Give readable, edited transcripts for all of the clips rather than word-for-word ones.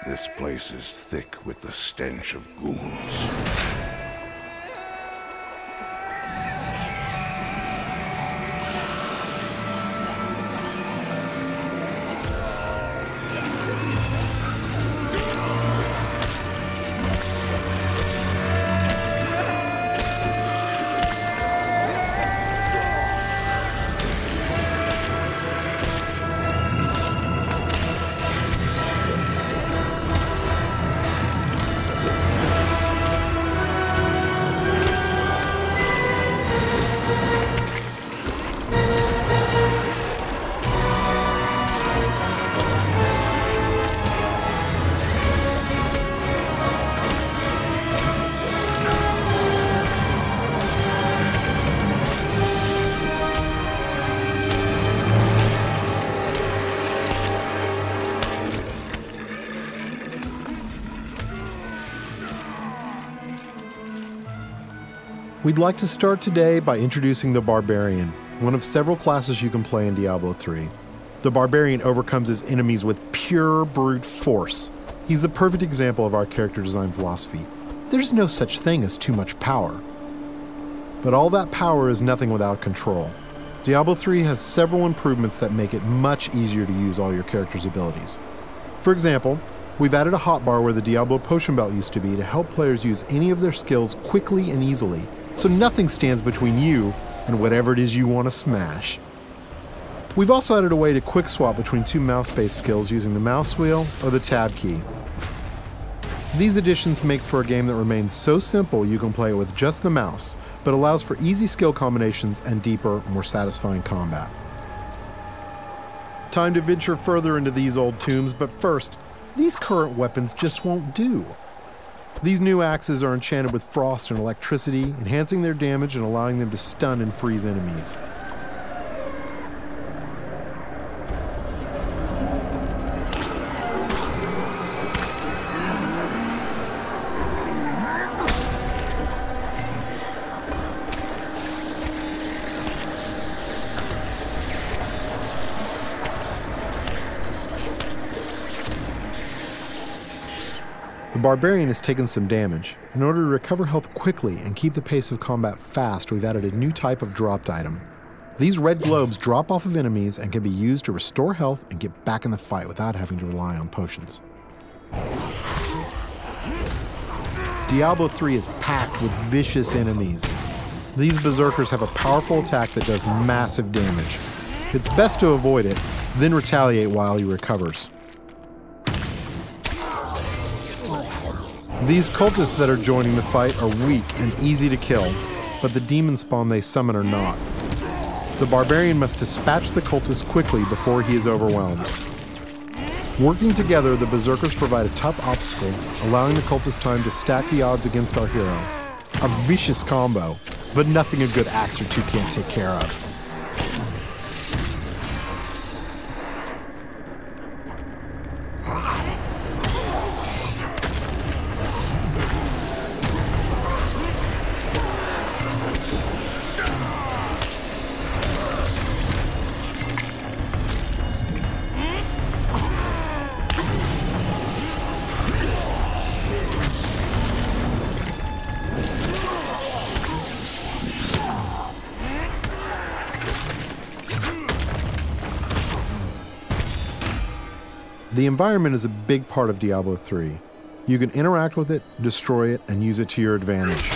This place is thick with the stench of ghouls. We'd like to start today by introducing the Barbarian, one of several classes you can play in Diablo 3. The Barbarian overcomes his enemies with pure brute force. He's the perfect example of our character design philosophy. There's no such thing as too much power. But all that power is nothing without control. Diablo 3 has several improvements that make it much easier to use all your character's abilities. For example, we've added a hotbar where the Diablo potion belt used to be to help players use any of their skills quickly and easily, so nothing stands between you and whatever it is you want to smash. We've also added a way to quick swap between two mouse-based skills using the mouse wheel or the tab key. These additions make for a game that remains so simple you can play it with just the mouse, but allows for easy skill combinations and deeper, more satisfying combat. Time to venture further into these old tombs, but first, these current weapons just won't do. These new axes are enchanted with frost and electricity, enhancing their damage and allowing them to stun and freeze enemies. The Barbarian has taken some damage. In order to recover health quickly and keep the pace of combat fast, we've added a new type of dropped item. These red globes drop off of enemies and can be used to restore health and get back in the fight without having to rely on potions. Diablo 3 is packed with vicious enemies. These berserkers have a powerful attack that does massive damage. It's best to avoid it, then retaliate while he recovers. These cultists that are joining the fight are weak and easy to kill, but the demon spawn they summon are not. The Barbarian must dispatch the cultists quickly before he is overwhelmed. Working together, the berserkers provide a tough obstacle, allowing the cultists time to stack the odds against our hero. A vicious combo, but nothing a good axe or two can't take care of. The environment is a big part of Diablo 3. You can interact with it, destroy it, and use it to your advantage.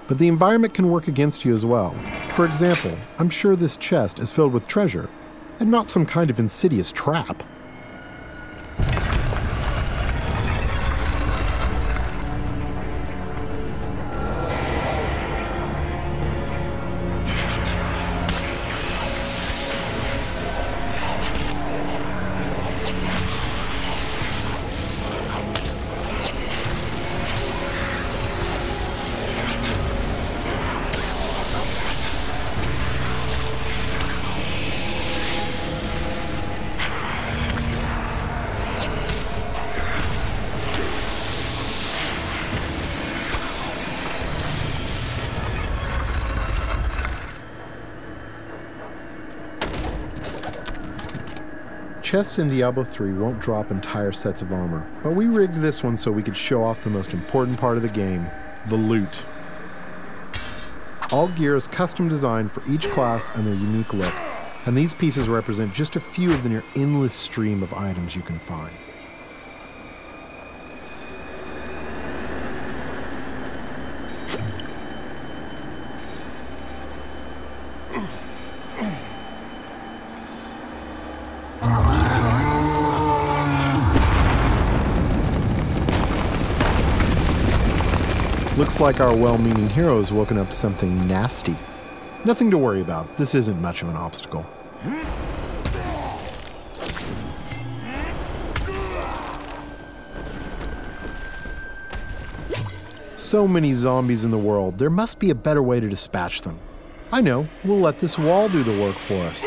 But the environment can work against you as well. For example, I'm sure this chest is filled with treasure, and not some kind of insidious trap. chests in Diablo 3 won't drop entire sets of armor, but we rigged this one so we could show off the most important part of the game, the loot. All gear is custom designed for each class and their unique look, and these pieces represent just a few of the near endless stream of items you can find. Looks like our well-meaning hero has woken up something nasty. Nothing to worry about. This isn't much of an obstacle. So many zombies in the world, there must be a better way to dispatch them. I know, we'll let this wall do the work for us.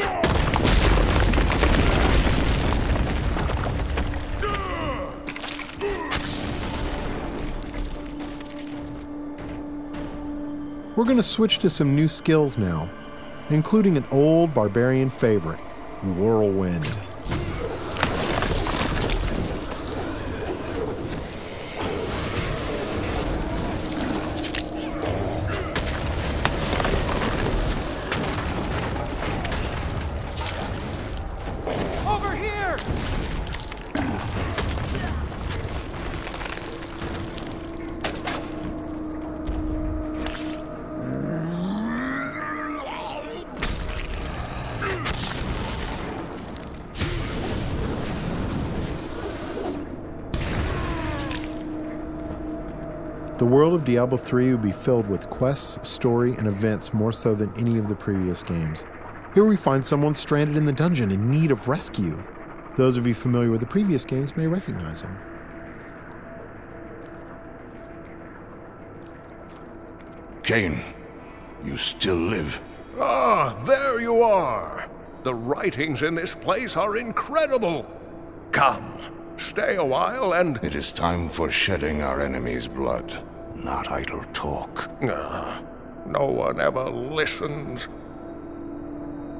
We're going to switch to some new skills now, including an old barbarian favorite, Whirlwind. Over here! The world of Diablo 3 will be filled with quests, story, and events more so than any of the previous games. Here we find someone stranded in the dungeon in need of rescue. Those of you familiar with the previous games may recognize him. Cain, you still live. Ah, there you are. The writings in this place are incredible. Come, stay a while and... It is time for shedding our enemy's blood, not idle talk. No one ever listens.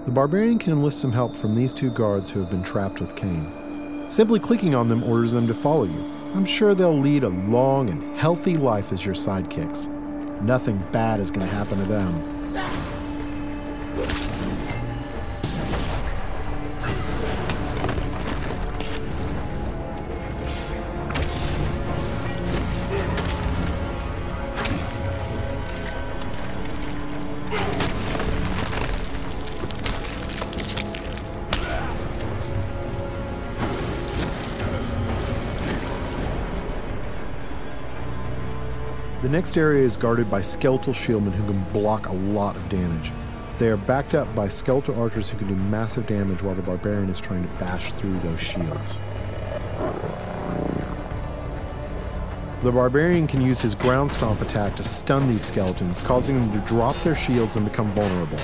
The barbarian can enlist some help from these two guards who have been trapped with Cain. Simply clicking on them orders them to follow you. I'm sure they'll lead a long and healthy life as your sidekicks. Nothing bad is going to happen to them. The next area is guarded by skeletal shieldmen who can block a lot of damage. They are backed up by skeletal archers who can do massive damage while the barbarian is trying to bash through those shields. The barbarian can use his ground stomp attack to stun these skeletons, causing them to drop their shields and become vulnerable.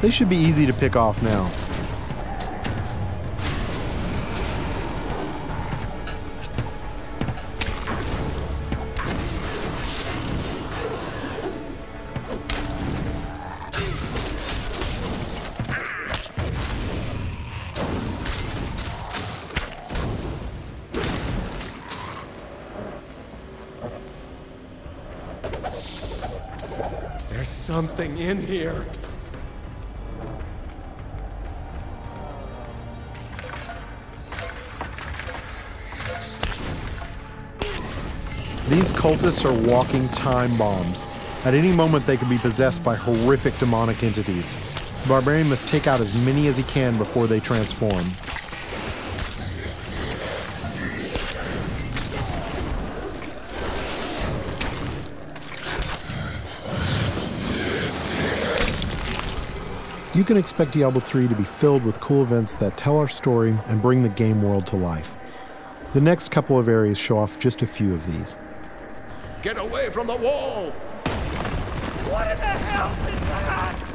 They should be easy to pick off now. There's something in here. These cultists are walking time bombs. At any moment they could be possessed by horrific demonic entities. The barbarian must take out as many as he can before they transform. You can expect Diablo 3 to be filled with cool events that tell our story and bring the game world to life. The next couple of areas show off just a few of these. Get away from the wall! What in the hell is that?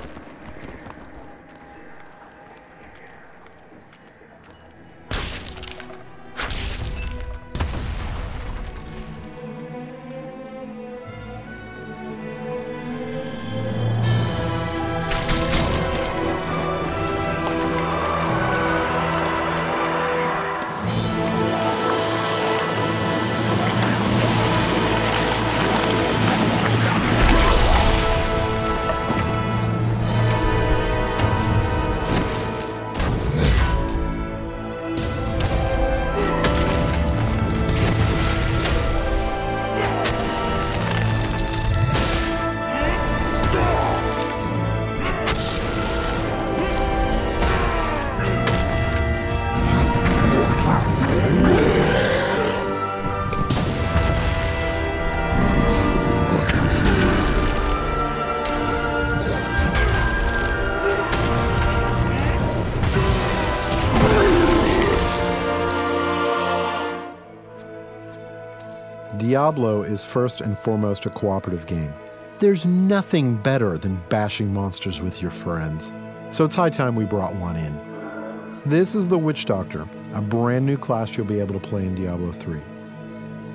Diablo is first and foremost a cooperative game. There's nothing better than bashing monsters with your friends. So it's high time we brought one in. This is the Witch Doctor, a brand new class you'll be able to play in Diablo 3.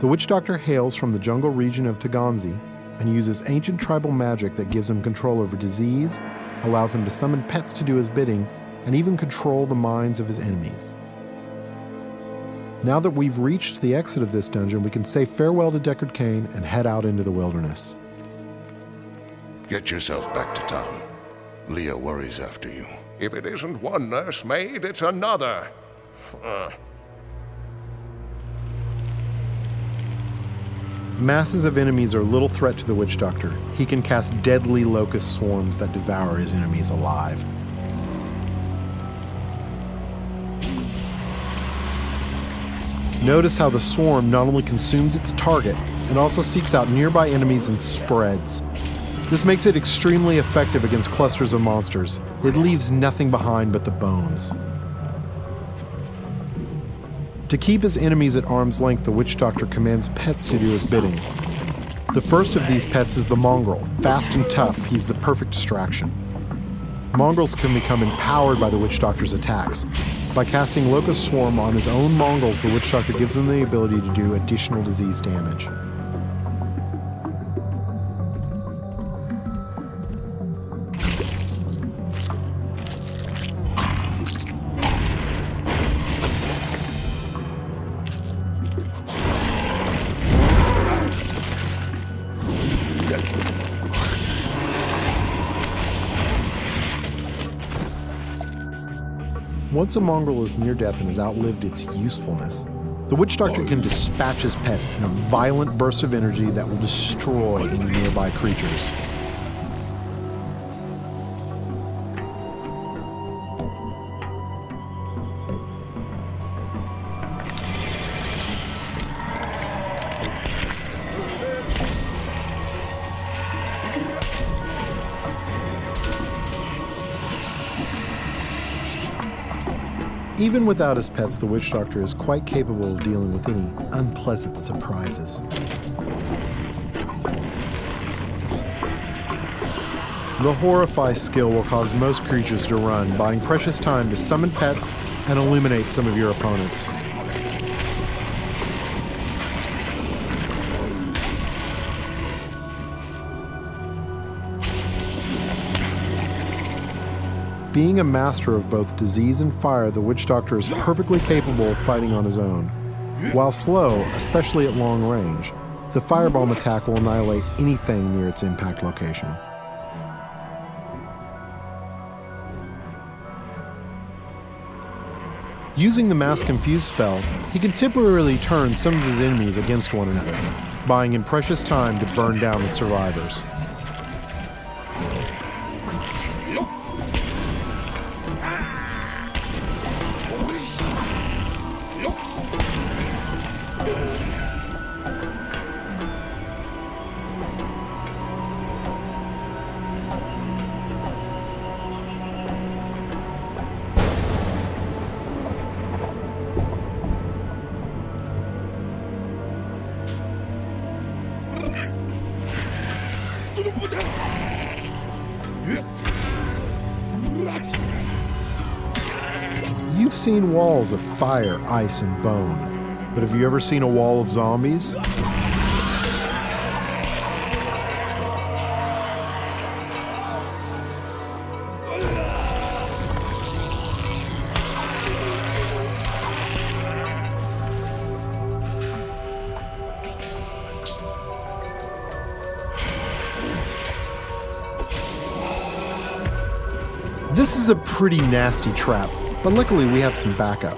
The Witch Doctor hails from the jungle region of Taganzi and uses ancient tribal magic that gives him control over disease, allows him to summon pets to do his bidding, and even control the minds of his enemies. Now that we've reached the exit of this dungeon, we can say farewell to Deckard Cain and head out into the wilderness. Get yourself back to town. Leah worries after you. If it isn't one nursemaid, it's another. Masses of enemies are little threat to the Witch Doctor. He can cast deadly locust swarms that devour his enemies alive. Notice how the swarm not only consumes its target, it also seeks out nearby enemies and spreads. This makes it extremely effective against clusters of monsters. It leaves nothing behind but the bones. To keep his enemies at arm's length, the Witch Doctor commands pets to do his bidding. The first of these pets is the mongrel. Fast and tough, he's the perfect distraction. Mongrels can become empowered by the Witch Doctor's attacks. By casting Locust Swarm on his own mongrels, the Witch Doctor gives him the ability to do additional disease damage. Once a mongrel is near death and has outlived its usefulness, the Witch Doctor can dispatch his pet in a violent burst of energy that will destroy any nearby creatures. Even without his pets, the Witch Doctor is quite capable of dealing with any unpleasant surprises. The Horrify skill will cause most creatures to run, buying precious time to summon pets and eliminate some of your opponents. Being a master of both disease and fire, the Witch Doctor is perfectly capable of fighting on his own. While slow, especially at long range, the firebomb attack will annihilate anything near its impact location. Using the Mass Confuse spell, he can temporarily turn some of his enemies against one another, buying him precious time to burn down the survivors. You've seen walls of fire, ice, and bone, but have you ever seen a wall of zombies? This is a pretty nasty trap, but luckily we have some backup.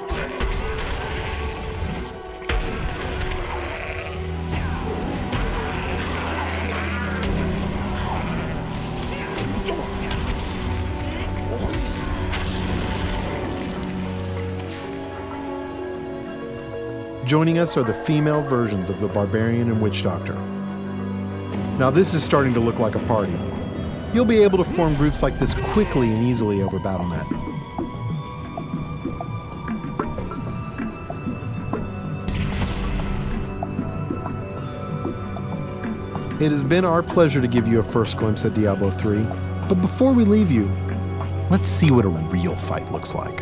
Joining us are the female versions of the Barbarian and Witch Doctor. Now this is starting to look like a party. You'll be able to form groups like this quickly and easily over Battle.net. It has been our pleasure to give you a first glimpse at Diablo 3, but before we leave you, let's see what a real fight looks like.